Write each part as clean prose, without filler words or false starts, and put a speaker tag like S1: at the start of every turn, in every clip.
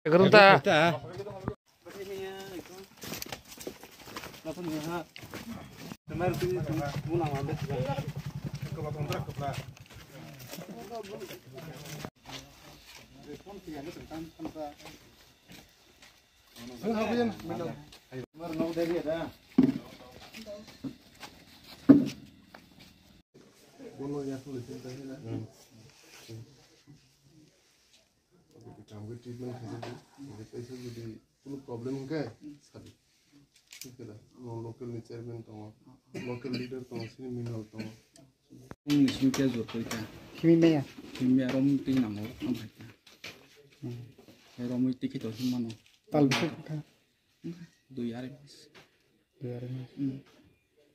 S1: Gerunta.
S2: Problem enggak? Local chairman local leader sini minal
S3: Ini semua jauh kita.
S1: Kimia.
S3: Kimia rom ting namo sampai kita. Rom itu kita mana?
S1: Talbuk kan.
S3: 2 hari mas.
S1: 2 hari mas.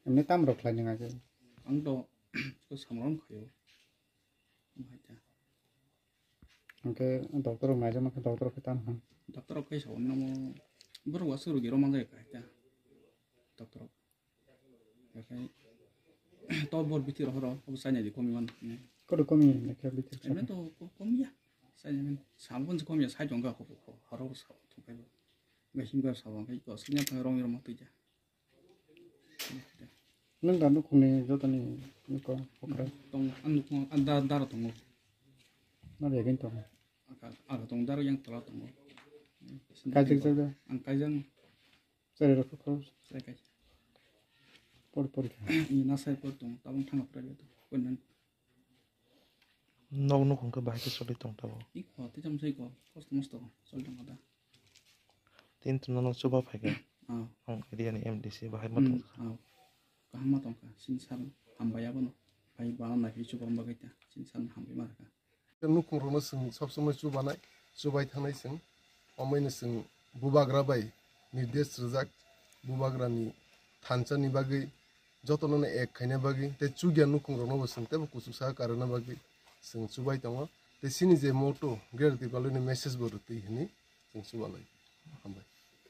S1: Ini tam rok lain aja.
S3: Angdo, so samron kayo. Sampai kita.
S1: Oke, dokter aja maka dokter kita kan.
S3: Dokter oke so namo baru wasur giro mana ya kita. Dokter. Oke. Tol bor bitir horo, obsanya di komiwan.
S1: Kok komi nek bitir.
S3: Emang to komi ya. Saya men sampun komi ya saya jongga horo sa to kayo. Nggak hingga sawang kayak itu aslinya pengerong yang mati aja.
S1: Neng kan kuni jo tani niko okra.
S3: Tong anda daro tong.
S1: Mana ya gitu.
S3: Agak tong daro yang telah tong.
S1: Kajik saja.
S3: Angkajang
S1: Saya rok kok.
S3: saya kayak.
S1: Por.
S3: Ini nasi potong, tabung tangkap lagi tu. Kemudian,
S4: Nong kong ke bahaya sulit tong tabo.
S3: ikut, tidak mesti ikut. Kos tu mesti, soal tang ada.
S4: Tin tu nong coba pakai.
S3: Ah,
S4: Dia ni MDC bahaya matong.
S3: kahama tong ka, sinsan hambaya bono. Pai balan lagi coba membagai dia, sinsan hambi marka.
S2: nukung rono sing sob somay chubanay chubay thanay sing omayna sing bubagra bai nirdesh rijak bubagra ni thancha ni bagui jotono ek khaina bagui te chugya nukung rono bo sing tebo kususa karana bagui sing chubai tongo te sini je moto ger ti baluni message bo ruti hini sing chubalai hambai.